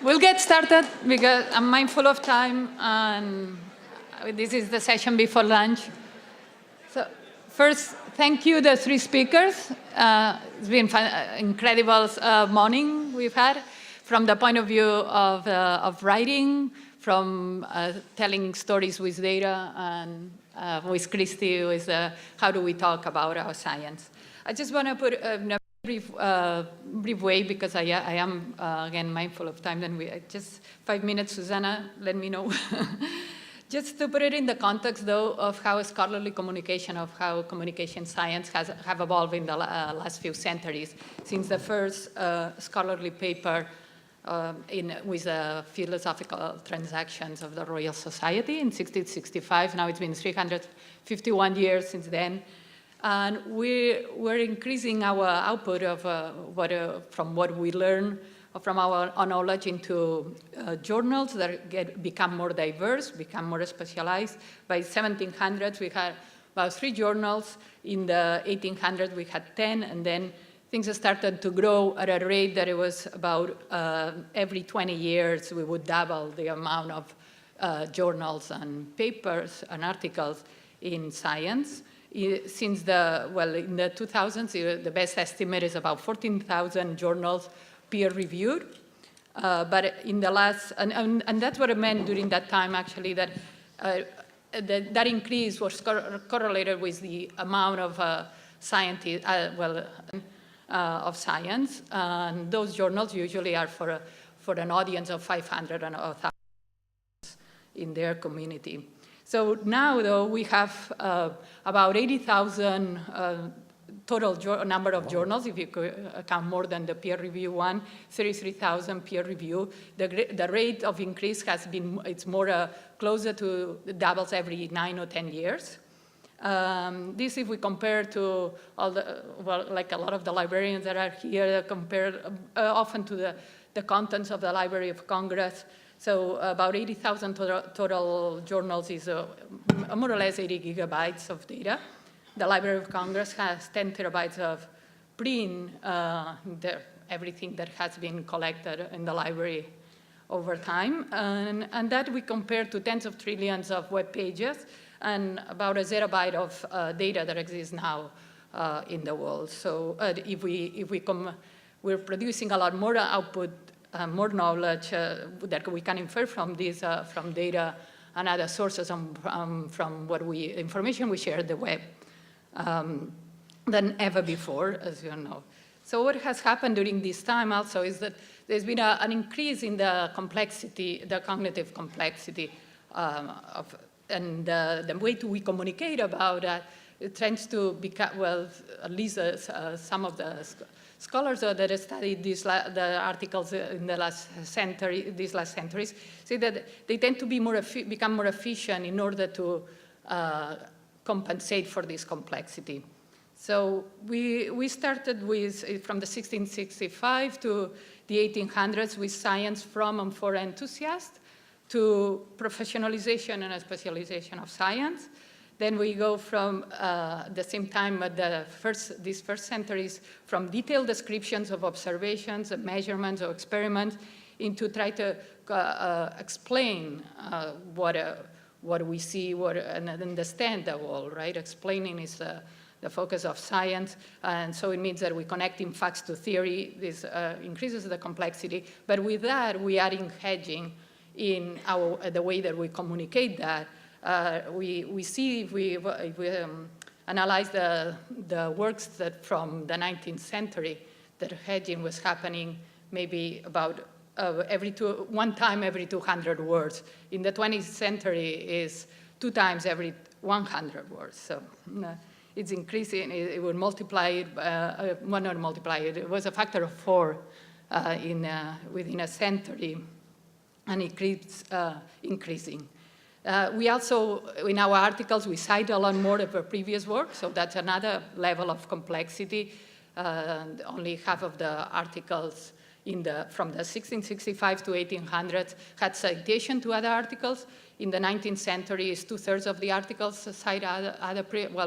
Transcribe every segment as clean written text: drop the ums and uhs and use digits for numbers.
We'll get started because I'm mindful of time, and this is the session before lunch. So first, thank you, the three speakers. It's been incredible morning we've had from the point of view of writing, from telling stories with data, and with Christy with how do we talk about our science. I just want to put in a brief way, because I am, again, mindful of time. Then just 5 minutes, Susanna, let me know. Just to put it in the context, though, of how scholarly communication, of how communication science have evolved in the last few centuries, since the first scholarly paper with the philosophical transactions of the Royal Society in 1665. Now it's been 351 years since then. And we're increasing our output of from what we learn from our knowledge into journals that become more diverse, become more specialized. By 1700s, we had about 3 journals. In the 1800s, we had 10, and then things started to grow at a rate that it was about every 20 years, we would double the amount of journals and papers and articles in science. Since in the 2000s, the best estimate is about 14,000 journals peer-reviewed. But in the last, and that's what it meant during that time, actually, that that increase was correlated with the amount of scientists, of science. And those journals usually are for an audience of 500 and 1,000 in their community. So now, though, we have about 80,000 total number of journals, if you could count more than the peer review one, 33,000 peer review. The rate of increase has been, it's more closer to doubles every 9 or 10 years. This, if we compare to all the, like a lot of the librarians that are here, compare often to the contents of the Library of Congress. So about 80,000 total journals is more or less 80 gigabytes of data. The Library of Congress has 10 terabytes of print, everything that has been collected in the library over time. And that we compare to tens of trillions of web pages and about a zettabyte of data that exists now in the world. So we're producing a lot more output, more knowledge that we can infer from these, from data and other sources from information we share at the web than ever before, as you know. So what has happened during this time also is that there's been an increase in the complexity, the cognitive complexity and the way we communicate about that. It tends to become, well, at least some of the scholars that have studied the articles in the these last centuries, say that they tend to become more efficient in order to compensate for this complexity. So we started with, from the 1665 to the 1800s, with science from and for enthusiasts to professionalization and specialization of science. Then we go from the same time at these first centuries, from detailed descriptions of observations, of measurements, or experiments, into try to explain what we see, and understand the world, right? Explaining is the focus of science, and so it means that we connecting facts to theory. This increases the complexity, but with that, we are hedging in the way that we communicate that. We see, if we analyze the works that from the 19th century, that hedging was happening maybe about one time every 200 words. In the 20th century is 2 times every 100 words. So it's increasing. It would multiply it, well, not multiply it. It was a factor of 4 within a century, and it keeps increasing. We also, in our articles, we cite a lot more of our previous work, so that's another level of complexity. Only half of the articles from the 1665 to 1800s had citation to other articles. In the 19th century, it's 2/3 of the articles cite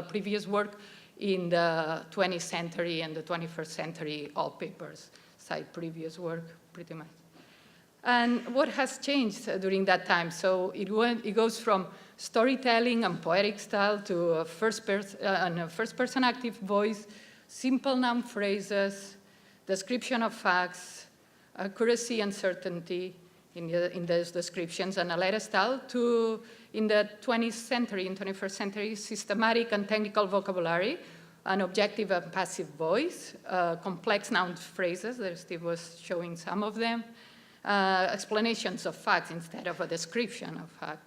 previous work. In the 20th century and the 21st century, all papers cite previous work, pretty much. And what has changed during that time? So it goes from storytelling and poetic style to a first-person active voice, simple noun phrases, description of facts, accuracy and certainty in those descriptions, and a letter style, to, in the 21st century, systematic and technical vocabulary, an objective and passive voice, complex noun phrases, that Steve was showing some of them, explanations of facts instead of a description of facts,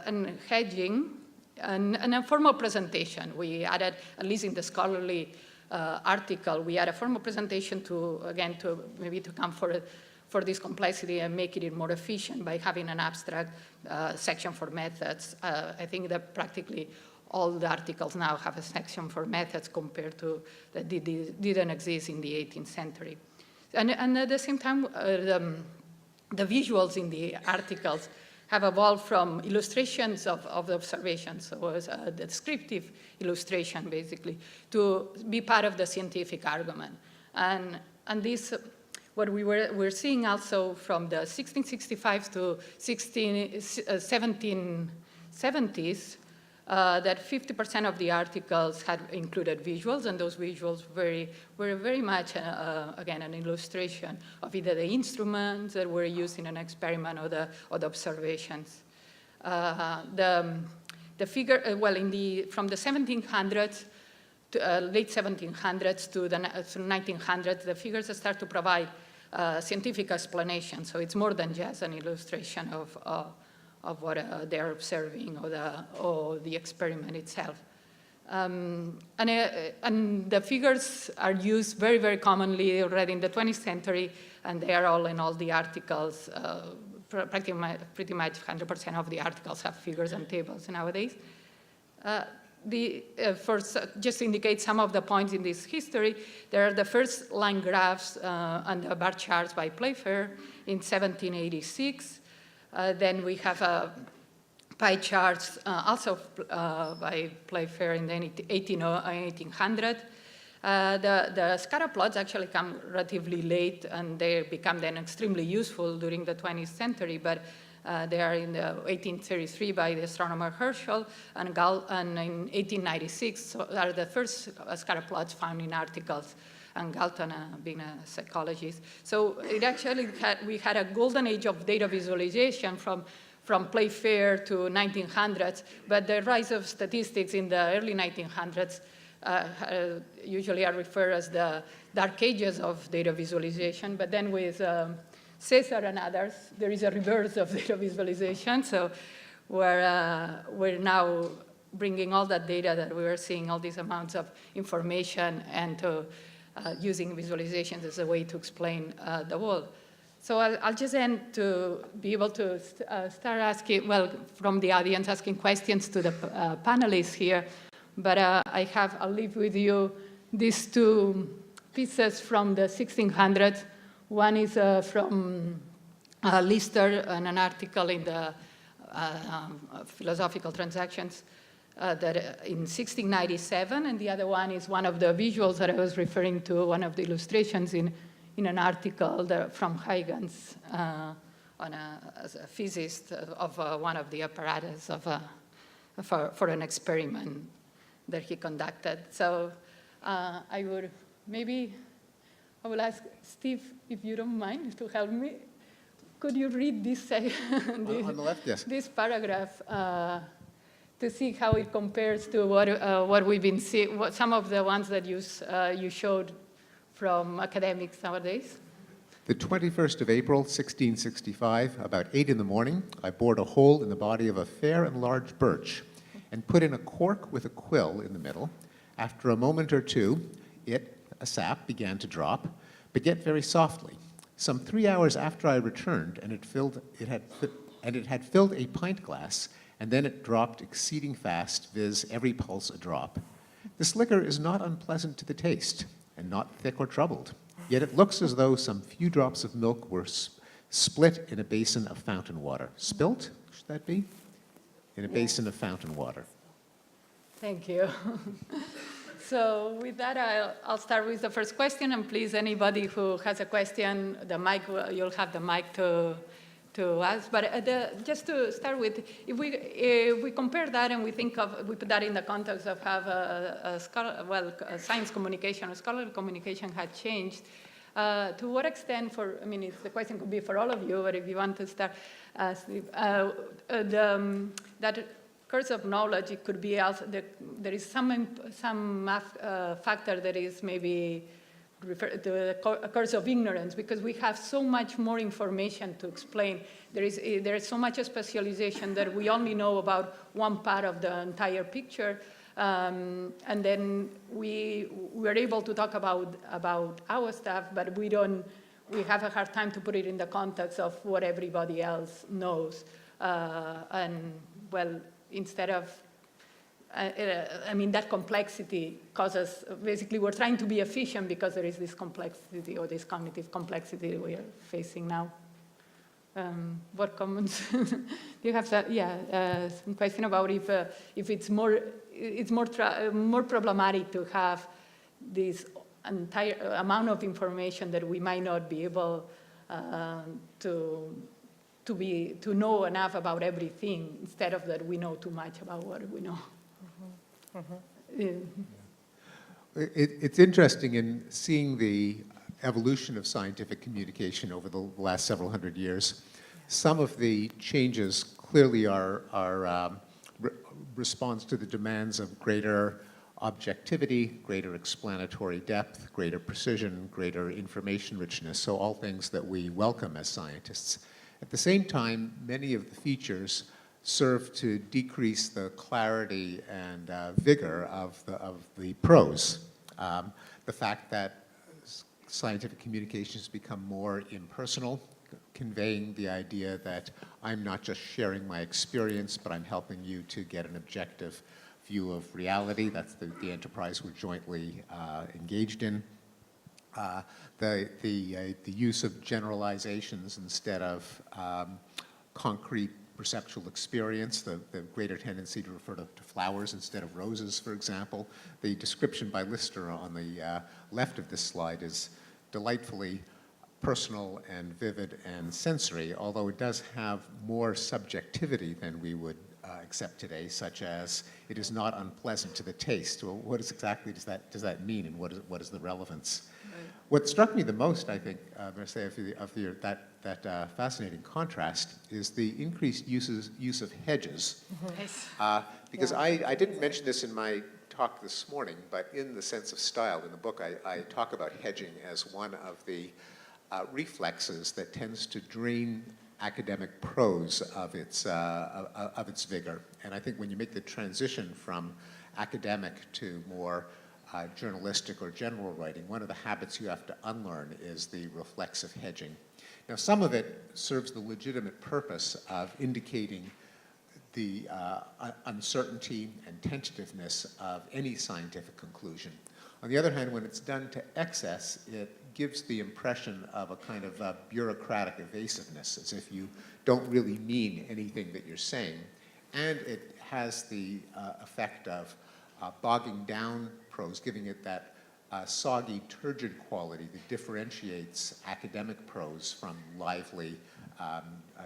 and hedging, and a formal presentation. We added, at least in the scholarly article, we had a formal presentation to, again, to maybe to come for this complexity and make it more efficient by having an abstract section for methods. I think that practically all the articles now have a section for methods compared to that didn't exist in the 18th century. And at the same time, the visuals in the articles have evolved from illustrations of the observations, so as a descriptive illustration, basically, to be part of the scientific argument. And this, what we're seeing also from the 1665 to 1770s, that 50% of the articles had included visuals, and those visuals were very much, again, an illustration of either the instruments that were used in an experiment or the observations. The figure, from the 1700s, to, late 1700s to the 1900s, the figures start to provide scientific explanation, so it's more than just an illustration of what they're observing or the experiment itself. And the figures are used very, very commonly already in the 20th century, and they are all in all the articles. Pretty much 100% of the articles have figures and tables nowadays. Just to indicate some of the points in this history, there are the first line graphs and the bar charts by Playfair in 1786. Then we have pie charts also by Playfair in the 1800. The scatter plots actually come relatively late, and they become then extremely useful during the 20th century, but they are in the 1833 by the astronomer Herschel, and in 1896 so are the first scatter plots found in articles, and Galton being a psychologist. So it actually we had a golden age of data visualization from Playfair to 1900s, but the rise of statistics in the early 1900s usually are referred as the dark ages of data visualization, but then with Caesar and others, there is a reverse of data visualization, so we're now bringing all that data that we were seeing, all these amounts of information, and to using visualizations as a way to explain the world. So I'll just end to be able to start asking, well, from the audience, asking questions to the panelists here. But I'll leave with you these two pieces from the 1600s. One is from Lister and an article in the Philosophical Transactions that in 1697, and the other one is one of the visuals that I was referring to, one of the illustrations in an article from Huygens as a physicist of one of the apparatus for an experiment that he conducted. So I will ask Steve, if you don't mind, to help me. Could you read this on the left, yes. This paragraph to see how it compares to what we've been seeing, some of the ones that you showed from academics nowadays? The 21st of April, 1665, about 8 in the morning, I bored a hole in the body of a fair and large birch and put in a cork with a quill in the middle. After a moment or two, a sap began to drop, but yet very softly. Some 3 hours after I returned, and it had filled a pint glass, and then it dropped exceeding fast, viz. Every pulse a drop. This liquor is not unpleasant to the taste, and not thick or troubled, yet it looks as though some few drops of milk were split in a basin of fountain water. Spilt, should that be? In a basin of fountain water. Thank you. So with that, I'll start with the first question, and please, anybody who has a question, you'll have the mic to ask. But just to start with, if we compare that and we put that in the context of how science communication or scholarly communication had changed, to what extent, the question could be for all of you, but if you want to start, that curse of knowledge, it could be also there is some factor that is maybe referred to the curse of ignorance, because we have so much more information to explain. There is so much specialization that we only know about one part of the entire picture, and then we're able to talk about our stuff, but we have a hard time to put it in the context of what everybody else knows, instead of, that complexity causes, basically we're trying to be efficient because there is this complexity or this cognitive complexity we are facing now. What comments? Do you have some question about if it's more problematic to have this entire amount of information that we might not be able to know enough about everything, instead of that we know too much about what we know. It's interesting in seeing the evolution of scientific communication over the last several hundred years. Some of the changes clearly are response to the demands of greater objectivity, greater explanatory depth, greater precision, greater information richness, so all things that we welcome as scientists. At the same time, many of the features serve to decrease the clarity and vigor of the prose. The fact that scientific communications become more impersonal, conveying the idea that I'm not just sharing my experience, but I'm helping you to get an objective view of reality. That's the enterprise we're jointly engaged in. The use of generalizations instead of concrete perceptual experience, the greater tendency to refer to flowers instead of roses, for example. The description by Lister on the left of this slide is delightfully personal and vivid and sensory, although it does have more subjectivity than we would accept today, such as it is not unpleasant to the taste. Well, what exactly does that mean, and what is the relevance? Right. What struck me the most, I think, Marcia, of that fascinating contrast is the increased use of hedges. Mm-hmm. Because I didn't mention this in my talk this morning, but in the sense of style in the book, I talk about hedging as one of the reflexes that tends to drain academic prose of its vigor. And I think when you make the transition from academic to more journalistic or general writing, one of the habits you have to unlearn is the reflexive hedging. Now, some of it serves the legitimate purpose of indicating the uncertainty and tentativeness of any scientific conclusion. On the other hand, when it's done to excess, it gives the impression of a kind of bureaucratic evasiveness, as if you don't really mean anything that you're saying. And it has the effect of bogging down prose, giving it that soggy, turgid quality that differentiates academic prose from lively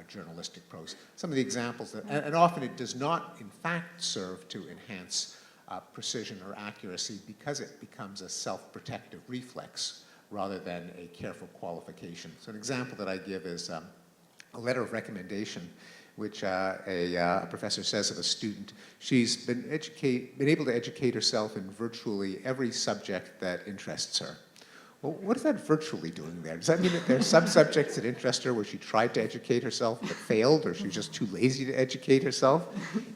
journalistic prose. Some of the examples, and often it does not, in fact, serve to enhance precision or accuracy because it becomes a self-protective reflex rather than a careful qualification. So an example that I give is a letter of recommendation, which a professor says of a student. She's been able to educate herself in virtually every subject that interests her. Well, what is that virtually doing there? Does that mean that there are some subjects that interest her where she tried to educate herself but failed, or she was just too lazy to educate herself?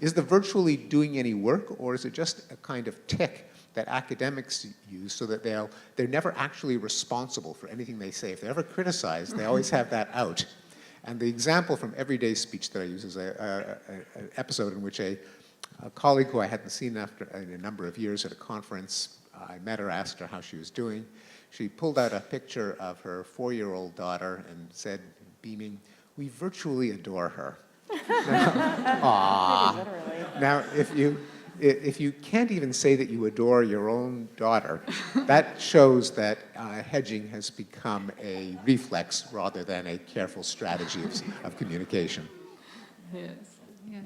Is the virtually doing any work, or is it just a kind of tick that academics use so that they're never actually responsible for anything they say? If they're ever criticized, they always have that out. And the example from everyday speech that I use is an episode in which a colleague who I hadn't seen in a number of years at a conference, I met her, asked her how she was doing. She pulled out a picture of her 4-year-old daughter and said, beaming, "We virtually adore her." Now, if if you can't even say that you adore your own daughter, that shows that hedging has become a reflex rather than a careful strategy of communication. Yes. Yeah.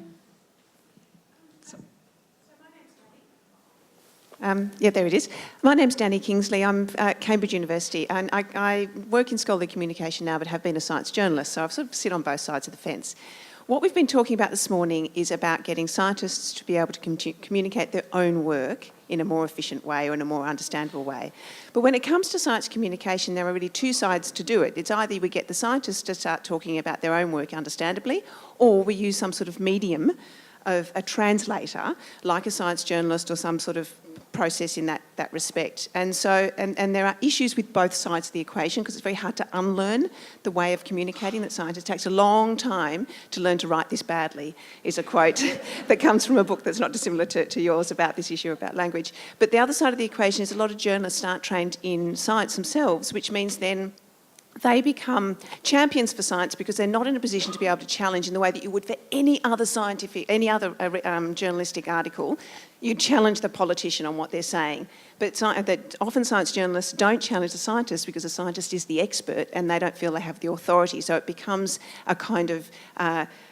Yeah, there it is. My name's Danny Kingsley. I'm at Cambridge University, and I work in scholarly communication now, but have been a science journalist, so I've sort of sit on both sides of the fence. What we've been talking about this morning is about getting scientists to be able to communicate their own work in a more efficient way or in a more understandable way. But when it comes to science communication, there are really two sides to do it. It's either we get the scientists to start talking about their own work understandably, or we use some sort of medium of a translator, like a science journalist or some sort of process in that respect. And so, and there are issues with both sides of the equation because it's very hard to unlearn the way of communicating that scientists. It takes a long time to learn to write this badly, is a quote that comes from a book that's not dissimilar to yours about this issue about language. But the other side of the equation is a lot of journalists aren't trained in science themselves, which means then they become champions for science because they're not in a position to be able to challenge in the way that you would for any other journalistic article. You challenge the politician on what they're saying. But often science journalists don't challenge the scientist because the scientist is the expert and they don't feel they have the authority. So it becomes a kind of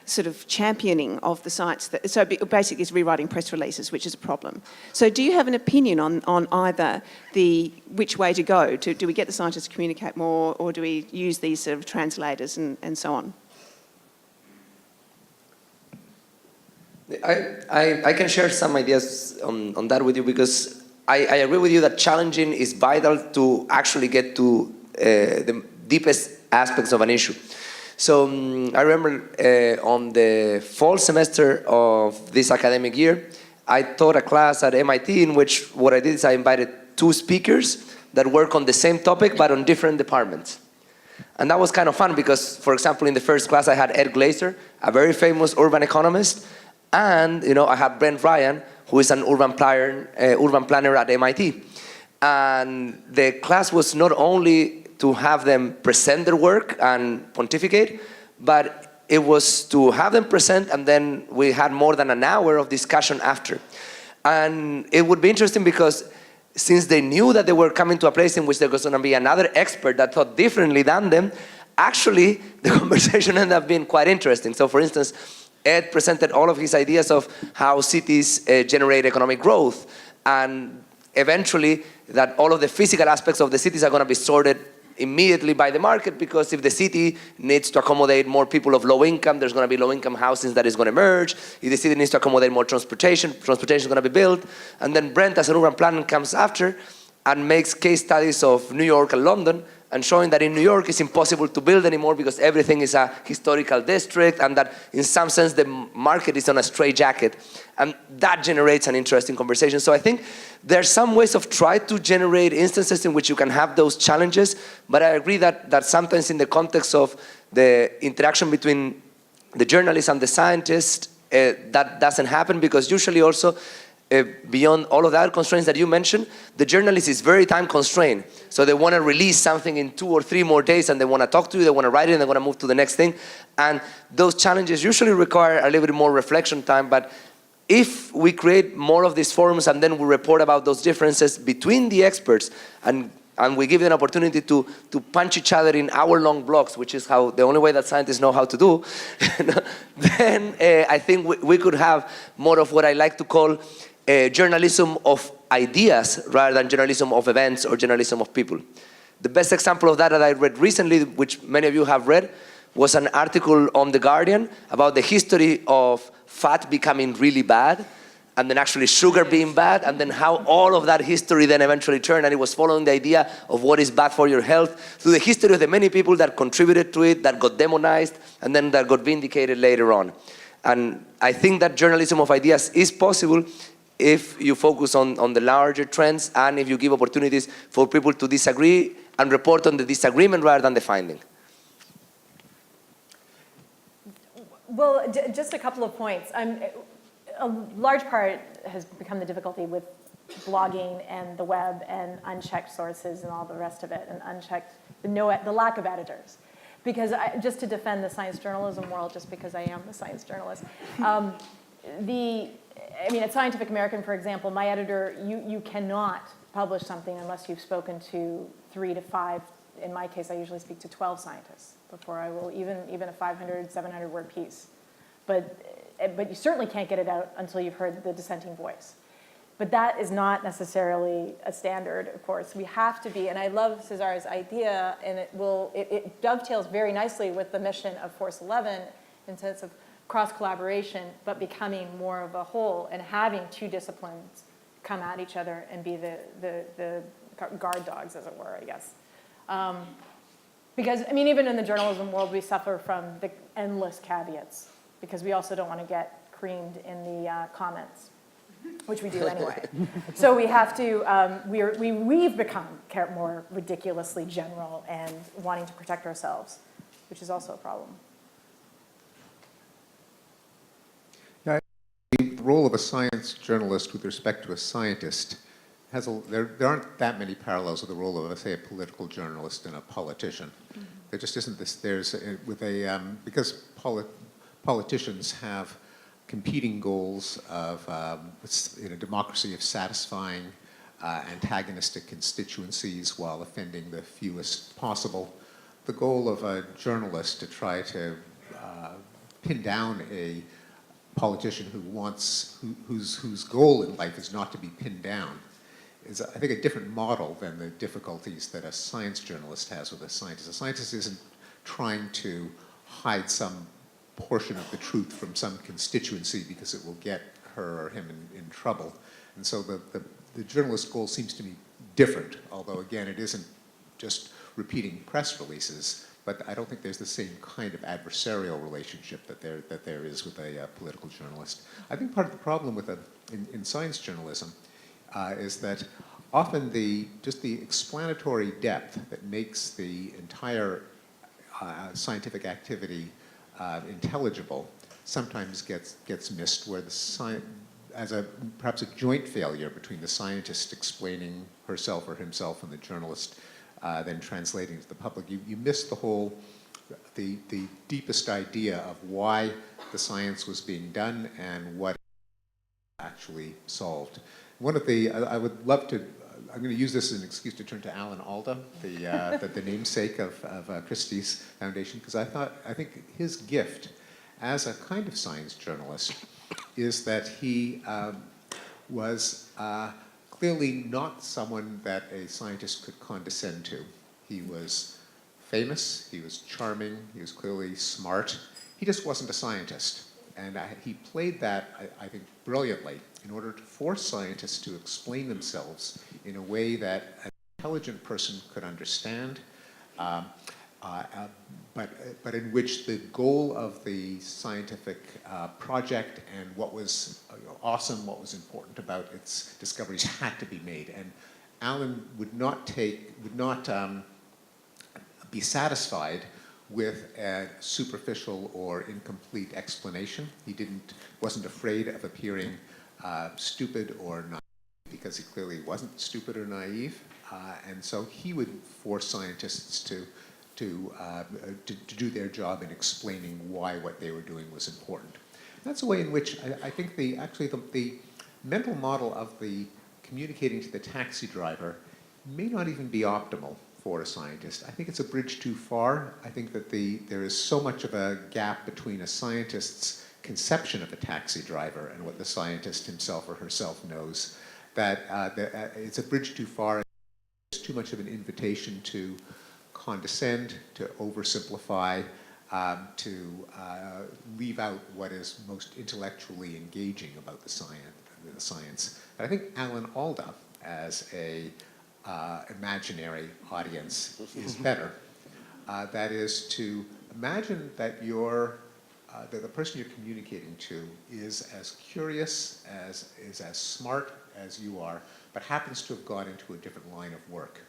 sort of championing of the science. So basically it's rewriting press releases, which is a problem. So do you have an opinion on either which way to go? Do we get the scientists to communicate more, or do we use these sort of translators and so on? I can share some ideas on that with you because I agree with you that challenging is vital to actually get to the deepest aspects of an issue. So I remember on the fall semester of this academic year, I taught a class at MIT in which what I did is I invited two speakers that work on the same topic but on different departments. And that was kind of fun because, for example, in the first class I had Ed Glaser, a very famous urban economist, and I had Brent Ryan, who is an urban planner at MIT. And the class was not only to have them present their work and pontificate, but it was to have them present, and then we had more than an hour of discussion after. And it would be interesting because since they knew that they were coming to a place in which there was going to be another expert that thought differently than them, actually the conversation ended up being quite interesting. So for instance, Ed presented all of his ideas of how cities generate economic growth, and eventually that all of the physical aspects of the cities are going to be sorted immediately by the market, because if the city needs to accommodate more people of low income, there's going to be low income housing that is going to emerge. If the city needs to accommodate more transportation is going to be built. And then Brent, as an urban planner, comes after and makes case studies of New York and London, and showing that in New York it's impossible to build anymore because everything is a historical district, and that in some sense the market is on a straitjacket. And that generates an interesting conversation. So I think there's some ways of trying to generate instances in which you can have those challenges, but I agree that sometimes in the context of the interaction between the journalist and the scientist, that doesn't happen, because usually also beyond all of that constraints that you mentioned, the journalist is very time constrained. So they want to release something in 2 or 3 more days, and they want to talk to you, they want to write it, and they want to move to the next thing. And those challenges usually require a little bit more reflection time. But if we create more of these forums and then we report about those differences between the experts, and we give them an opportunity to punch each other in hour-long blocks, which is the only way that scientists know how to do, then I think we could have more of what I like to call journalism of ideas rather than journalism of events or journalism of people. The best example of that I read recently, which many of you have read, was an article on The Guardian about the history of fat becoming really bad, and then actually sugar being bad, and then how all of that history then eventually turned, and it was following the idea of what is bad for your health through the history of the many people that contributed to it, that got demonized, and then that got vindicated later on. And I think that journalism of ideas is possible if you focus on the larger trends, and if you give opportunities for people to disagree and report on the disagreement rather than the finding. Well, just a couple of points. A large part has become the difficulty with blogging and the web and unchecked sources and all the rest of it, and the lack of editors. Because just to defend the science journalism world, just because I am the science journalist, I mean, at Scientific American, for example, my editor, you cannot publish something unless you've spoken to 3 to 5, in my case, I usually speak to 12 scientists before I will, even a 500, 700 word piece. But you certainly can't get it out until you've heard the dissenting voice. But that is not necessarily a standard, of course. We have to be, and I love Cesar's idea, and it dovetails very nicely with the mission of Force 11 in the sense of cross-collaboration, but becoming more of a whole and having two disciplines come at each other and be the guard dogs, as it were, I guess. Because, I mean, even in the journalism world, we suffer from the endless caveats because we also don't want to get creamed in the comments, which we do anyway. So we have to, we've become more ridiculously general and wanting to protect ourselves, which is also a problem. The role of a science journalist with respect to a scientist there aren't that many parallels with the role of, say, a political journalist and a politician. Mm-hmm. There just isn't this. Because politicians have competing goals of in a democracy of satisfying antagonistic constituencies while offending the fewest possible. The goal of a journalist to try to pin down a politician whose goal in life is not to be pinned down is, I think, a different model than the difficulties that a science journalist has with a scientist. A scientist isn't trying to hide some portion of the truth from some constituency because it will get her or him in trouble. And so the journalist's goal seems to me different, although again, it isn't just repeating press releases, but I don't think there's the same kind of adversarial relationship that there is with a political journalist. I think part of the problem in science journalism is that often just the explanatory depth that makes the entire scientific activity intelligible sometimes gets missed, where perhaps a joint failure between the scientist explaining herself or himself and the journalist then translating to the public. You miss the deepest idea of why the science was being done and what actually solved. I would love to, I'm going to use this as an excuse to turn to Alan Alda, the namesake of Christie's Foundation, because I think his gift as a kind of science journalist is that he was clearly not someone that a scientist could condescend to. He was famous, he was charming, he was clearly smart. He just wasn't a scientist. And he played that, I think, brilliantly in order to force scientists to explain themselves in a way that an intelligent person could understand, but in which the goal of the scientific project and what was awesome, what was important about its discoveries had to be made. And Alan would not be satisfied with a superficial or incomplete explanation. He wasn't afraid of appearing stupid or naive, because he clearly wasn't stupid or naive. And so he would force scientists to do their job in explaining why what they were doing was important. That's a way in which I think the mental model of the communicating to the taxi driver may not even be optimal for a scientist. I think it's a bridge too far. I think that there is so much of a gap between a scientist's conception of a taxi driver and what the scientist himself or herself knows, that it's a bridge too far. It's too much of an invitation to condescend, to oversimplify, to leave out what is most intellectually engaging about the science. But I think Alan Alda, as a imaginary audience, is better. That is to imagine that that the person you're communicating to is as curious, is as smart as you are, but happens to have gone into a different line of work.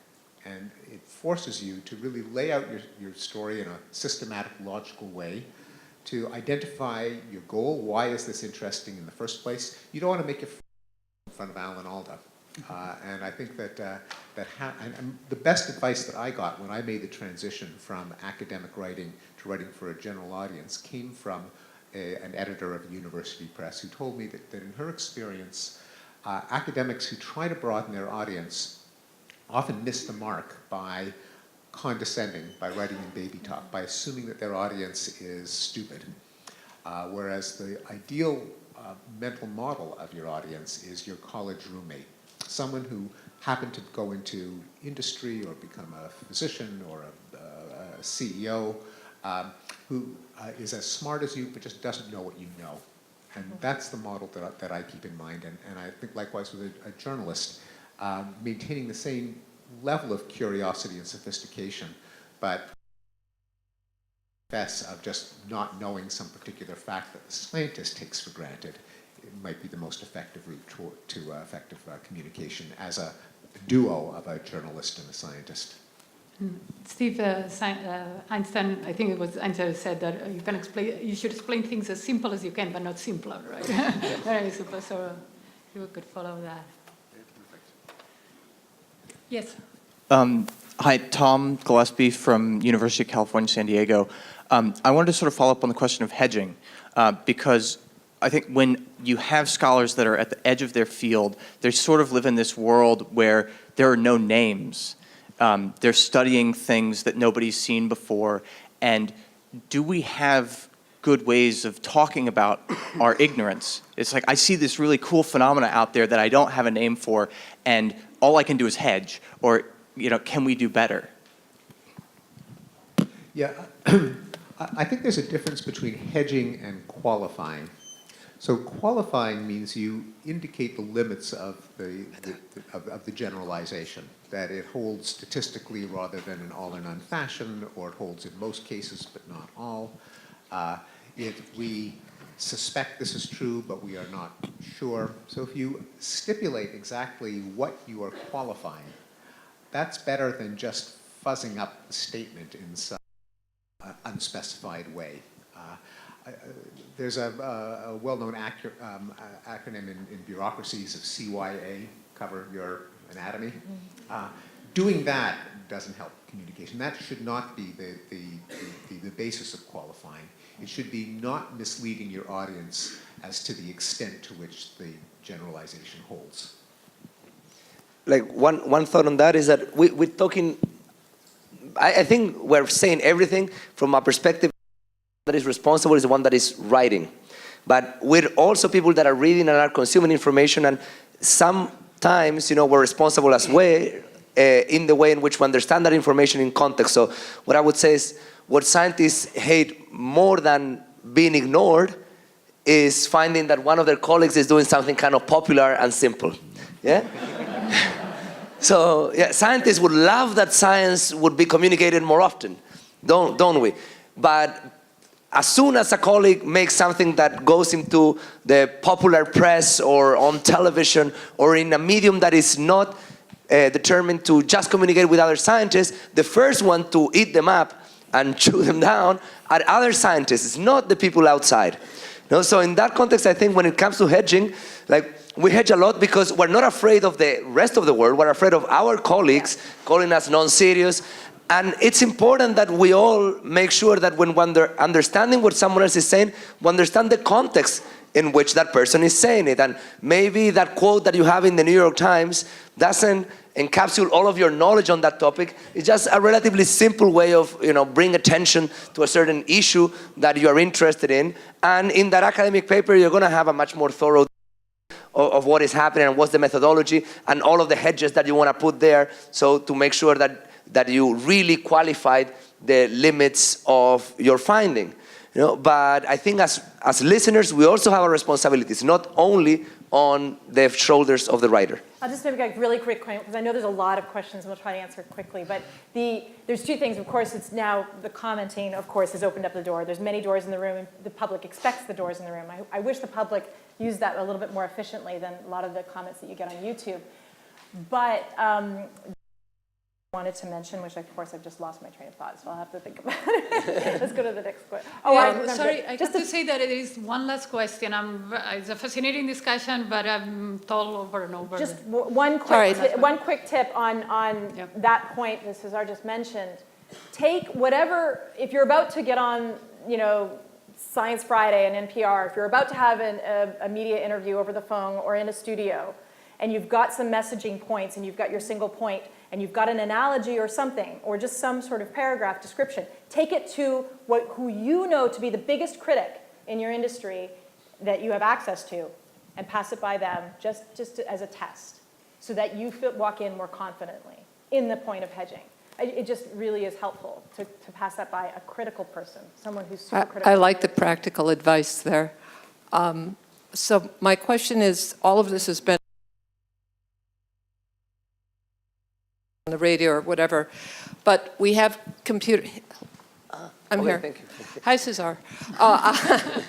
And it forces you to really lay out your story in a systematic, logical way, to identify your goal. Why is this interesting in the first place? You don't want to make it in front of Alan Alda. And I think that the best advice that I got when I made the transition from academic writing to writing for a general audience came from an editor of a university press, who told me that in her experience, academics who try to broaden their audience often miss the mark by condescending, by writing in baby talk, by assuming that their audience is stupid. Whereas the ideal mental model of your audience is your college roommate, someone who happened to go into industry or become a physician or a CEO, who is as smart as you but just doesn't know what you know. And that's the model that I keep in mind. And I think likewise with a journalist, maintaining the same level of curiosity and sophistication, but of just not knowing some particular fact that the scientist takes for granted, it might be the most effective route to effective communication as a duo of a journalist and a scientist. Steve, Einstein, I think it was Einstein said that you should explain things as simple as you can, but not simpler, right? Very simple, so you could follow that. Yes. Hi, Tom Gillespie from University of California, San Diego. I wanted to sort of follow up on the question of hedging, because I think when you have scholars that are at the edge of their field, they sort of live in this world where there are no names. They're studying things that nobody's seen before. And do we have good ways of talking about our ignorance? It's like, I see this really cool phenomena out there that I don't have a name for, and all I can do is hedge. Or, can we do better? Yeah, I think there's a difference between hedging and qualifying. So qualifying means you indicate the limits of the generalization, that it holds statistically rather than in all or none fashion, or it holds in most cases but not all. We suspect this is true, but we are not sure. So if you stipulate exactly what you are qualifying, that's better than just fuzzing up the statement in some unspecified way. There's a well-known acronym in bureaucracies of CYA, cover your anatomy. Doing that doesn't help communication. That should not be the basis of qualifying. It should be not misleading your audience as to the extent to which the generalization holds. Like one thought on that is that we're talking, I think we're saying everything from a perspective that is responsible is the one that is writing. But we're also people that are reading and are consuming information, and sometimes, we're responsible as well in the way in which we understand that information in context. So what I would say is what scientists hate more than being ignored is finding that one of their colleagues is doing something kind of popular and simple. Yeah? So yeah, scientists would love that science would be communicated more often, don't we? But as soon as a colleague makes something that goes into the popular press or on television or in a medium that is not determined to just communicate with other scientists, the first one to eat them up and chew them down are other scientists, not the people outside. So in that context, I think when it comes to hedging, we hedge a lot because we're not afraid of the rest of the world. We're afraid of our colleagues calling us non-serious. And it's important that we all make sure that when we're understanding what someone else is saying, we understand the context in which that person is saying it. And maybe that quote that you have in the New York Times doesn't encapsulate all of your knowledge on that topic. It's just a relatively simple way of, bring attention to a certain issue that you are interested in. And in that academic paper, you're going to have a much more thorough of what is happening and what's the methodology and all of the hedges that you want to put there, so to make sure that you really qualified the limits of your finding. But I think as listeners, we also have our responsibilities, not only on the shoulders of the writer. I'll just make a really quick point, because I know there's a lot of questions, and we'll try to answer quickly. But there's two things. Of course, it's now the commenting, of course, has opened up the door. There's many doors in the room, and the public expects the doors in the room. I wish the public used that a little bit more efficiently than a lot of the comments that you get on YouTube. But wanted to mention, which of course I've just lost my train of thought, so I'll have to think about it. Let's go to the next question. Sorry, I have to say that there is one last question. It's a fascinating discussion, but I'm told over and over. Just one quick tip on that point that Cesar just mentioned. Take whatever, if you're about to get on, Science Friday and NPR, if you're about to have a media interview over the phone or in a studio, and you've got some messaging points and you've got your single point and you've got an analogy or something, or just some sort of paragraph description, take it to who you know to be the biggest critic in your industry that you have access to, and pass it by them just as a test, so that you walk in more confidently in the point of hedging. It just really is helpful to pass that by a critical person, someone who's super critical. I like the practical advice there. So my question is, all of this has been on the radio or whatever, but we have computer. I'm here. Thank you. Hi, Cesar.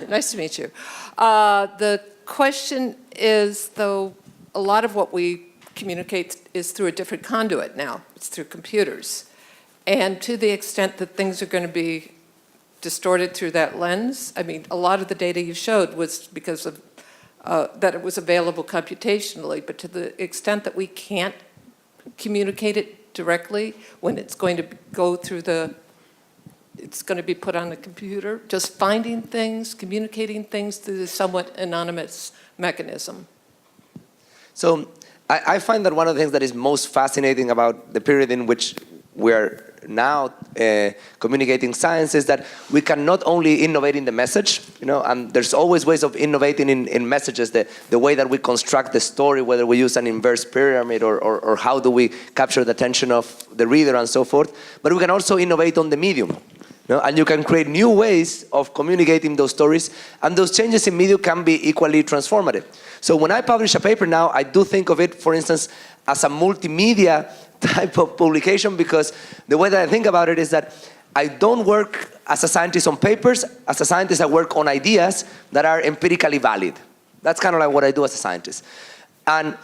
Nice to meet you. The question is, though, a lot of what we communicate is through a different conduit now. It's through computers. And to the extent that things are going to be distorted through that lens, I mean, a lot of the data you showed was because of that it was available computationally, but to the extent that we can't communicate it directly when it's going to go through it's going to be put on the computer, just finding things, communicating things through this somewhat anonymous mechanism. So I find that one of the things that is most fascinating about the period in which we're now communicating science is that we can not only innovate in the message, and there's always ways of innovating in messages, the way that we construct the story, whether we use an inverse pyramid or how do we capture the attention of the reader and so forth, but we can also innovate on the medium. And you can create new ways of communicating those stories, and those changes in medium can be equally transformative. So when I publish a paper now, I do think of it, for instance, as a multimedia type of publication, because the way that I think about it is that I don't work as a scientist on papers. As a scientist, I work on ideas that are empirically valid. That's kind of like what I do as a scientist. And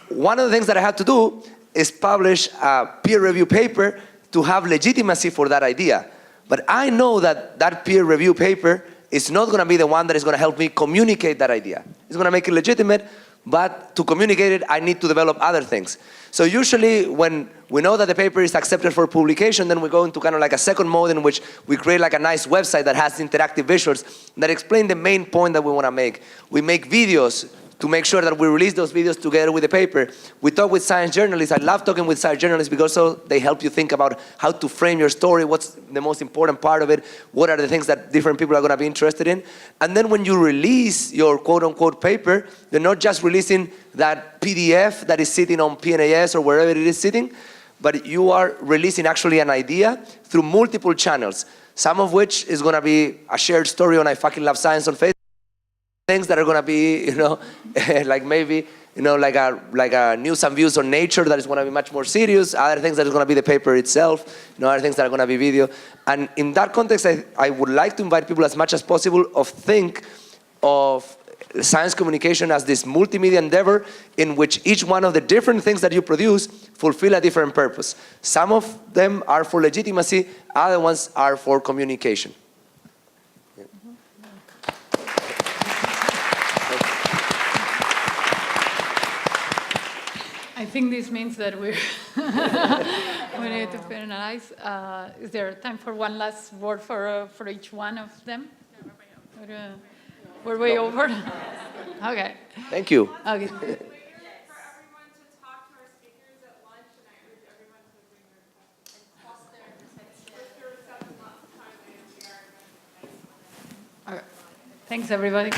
one of the things that I had to do is publish a peer-reviewed paper to have legitimacy for that idea. But I know that that peer-reviewed paper is not going to be the one that is going to help me communicate that idea. It's going to make it legitimate, but to communicate it, I need to develop other things. So usually when we know that the paper is accepted for publication, then we go into kind of like a second mode in which we create like a nice website that has interactive visuals that explain the main point that we want to make. We make videos to make sure that we release those videos together with the paper. We talk with science journalists. I love talking with science journalists because also they help you think about how to frame your story, what's the most important part of it, what are the things that different people are going to be interested in. And then when you release your quote-unquote paper, you're not just releasing that PDF that is sitting on PNAS or wherever it is sitting, but you are releasing actually an idea through multiple channels, some of which is going to be a shared story on I Fucking Love Science on Facebook, things that are going to be, like maybe, like a news and views on nature that is going to be much more serious, other things that is going to be the paper itself, other things that are going to be video. And in that context, I would like to invite people as much as possible to think of science communication as this multimedia endeavor in which each one of the different things that you produce fulfill a different purpose. Some of them are for legitimacy, other ones are for communication. I think this means that we need to finalize. Is there time for one last word for each one of them? We're way over. Okay. Thank you. Okay. For everyone to talk to our speakers at lunch, and I urge everyone to bring their and toss their lots of time. Okay. Thanks, everybody.